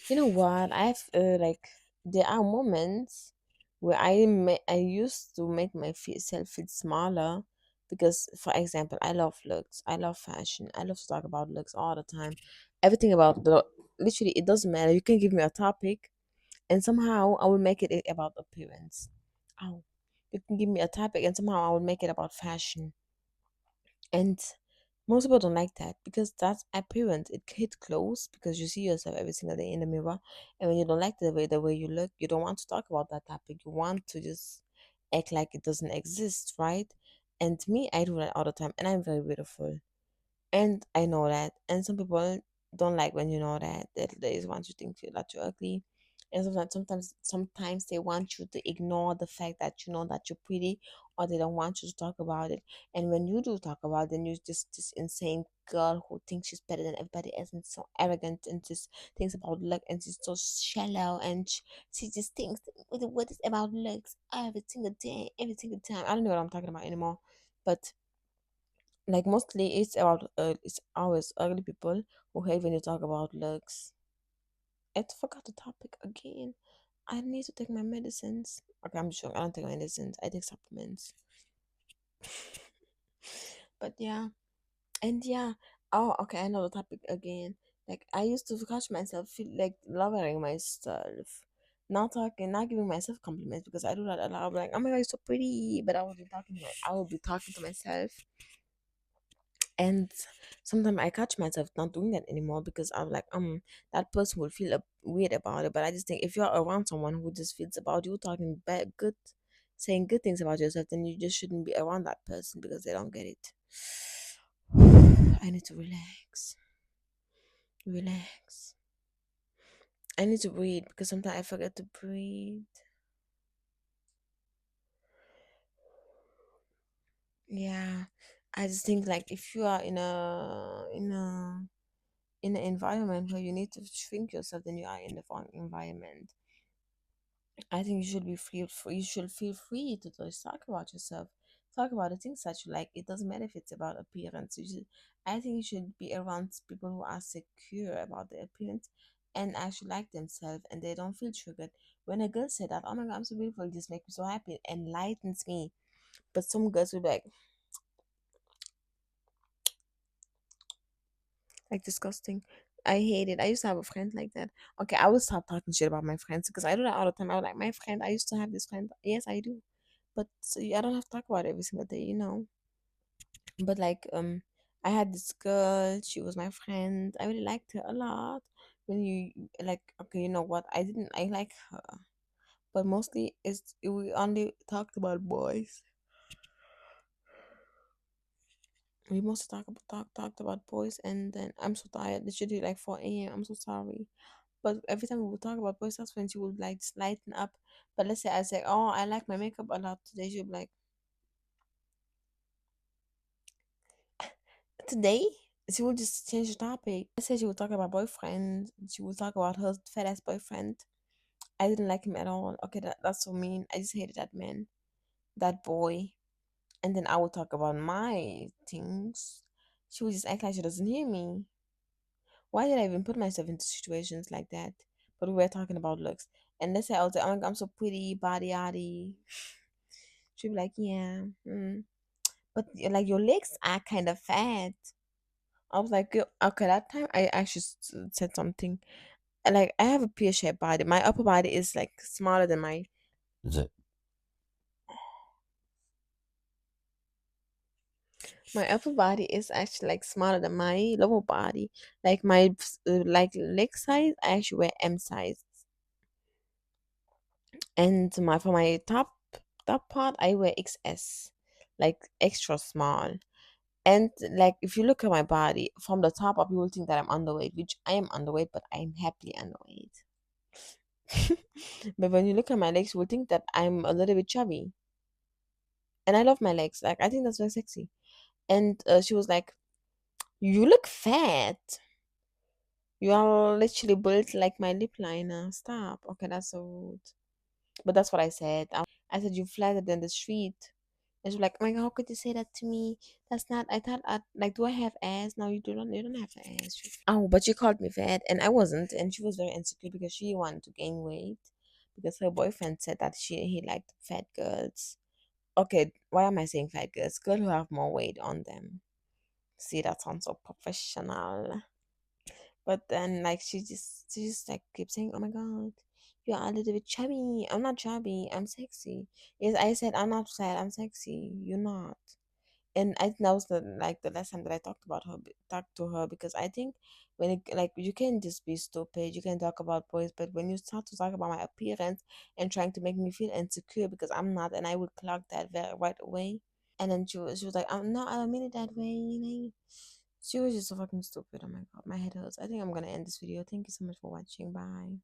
You know what? Like there are moments where I used to make myself feel smaller because, for example, I love looks, I love fashion, I love to talk about looks all the time. Everything about the literally it doesn't matter. You can give me a topic, and somehow I will make it about appearance. Oh, you can give me a topic, and somehow I will make it about fashion. And most people don't like that because that's appearance. It hits close because you see yourself every single day in the mirror, and when you don't like the way you look, you don't want to talk about that topic. You want to just act like it doesn't exist, right? And me, I do that all the time, and I'm very beautiful. And I know that. And some people don't like when you know that. They just want you to think that you're ugly. And sometimes they want you to ignore the fact that you know that you're pretty, or they don't want you to talk about it. And when you do talk about it, then you're just this insane girl who thinks she's better than everybody else and so arrogant and just thinks about luck and she's so shallow and she just thinks what is about looks every single day, every single time. I don't know what I'm talking about anymore. But like mostly it's always ugly people who hate when you talk about looks. I forgot the topic again. I need to take my medicines. Okay, I'm sure I don't take my medicines. I take supplements. But yeah, and yeah. Oh, okay. I know the topic again. Like I used to catch myself feel like lowering myself, not giving myself compliments because I do that a lot. I'm like, oh my god, you're so pretty, but I will be talking to myself. And sometimes I catch myself not doing that anymore because I'm like, that person will feel weird about it. But I just think if you're around someone who just feels about you talking bad, good, saying good things about yourself, then you just shouldn't be around that person because they don't get it. I need to relax, relax. I need to breathe because sometimes I forget to breathe. Yeah, I just think like if you are in an environment where you need to shrink yourself, then you are in the wrong environment. I think you should be free. You should feel free to just talk about yourself. Talk about the things that you like. It doesn't matter if it's about appearance. I think you should be around people who are secure about their appearance and actually like themselves and they don't feel triggered. When a girl said that, oh my god, I'm so beautiful, this makes me so happy, it enlightens me. But some girls will be like disgusting. I hate it. I used to have a friend like that. Okay, I will stop talking shit about my friends because I do that all the time. I was like, my friend, I used to have this friend. Yes, I do. But so I don't have to talk about it every single day. But like I had this girl, she was my friend. I really liked her a lot. When you like okay, you know what? I like her. But mostly it's we only talked about boys. We mostly talked about boys and then I'm so tired. It should be like 4 a.m. I'm so sorry. But every time we would talk about boys, that's when she would like just lighten up. But let's say I say, oh, I like my makeup a lot today. She'd be like, today? She would just change the topic. Let's say she would talk about boyfriend. She would talk about her fat ass boyfriend. I didn't like him at all. Okay, that's so mean. I just hated that man, that boy. And then I would talk about my things. She would just act like she doesn't hear me. Why did I even put myself into situations like that? But we were talking about looks. And let's say I was like, oh my god, I'm so pretty, body yaddy. She'd be like, yeah, but like your legs are kind of fat. I was like, okay, that time I actually said something. Like, I have a pear-shaped body. My upper body is like smaller than my upper body is actually like smaller than my lower body. Like my like leg size, I actually wear M size, and my for my top part, I wear XS, like extra small. And like if you look at my body from the top up, you will think that I'm underweight, which I am underweight, but I'm happily underweight. But when you look at my legs, you will think that I'm a little bit chubby. And I love my legs. Like I think that's very sexy. And she was like, "You look fat. You are literally built like my lip liner. Stop." Okay, that's so rude. But that's what I said. I said you flatter than the street. And she was like, "Oh my god, how could you say that to me? That's not. I thought, like, do I have ass? No, you do not. You don't have ass." Oh, but she called me fat, and I wasn't, and she was very insecure because she wanted to gain weight because her boyfriend said that he liked fat girls. Okay, why am I saying fat girls? Girls who have more weight on them. See, that sounds so professional. But then, like, she just like keeps saying, "Oh my god, you're a little bit chubby." I'm not chubby. I'm sexy. Yes, I said I'm not fat. I'm sexy. You're not. And I think that was the last time that I talked to her, because I think when like, you can just be stupid. You can talk about boys, but when you start to talk about my appearance and trying to make me feel insecure because I'm not, and I would clock that very right away. And then she was like, "I'm not. I don't mean it that way." She was just so fucking stupid. Oh my god, my head hurts. I think I'm gonna end this video. Thank you so much for watching. Bye.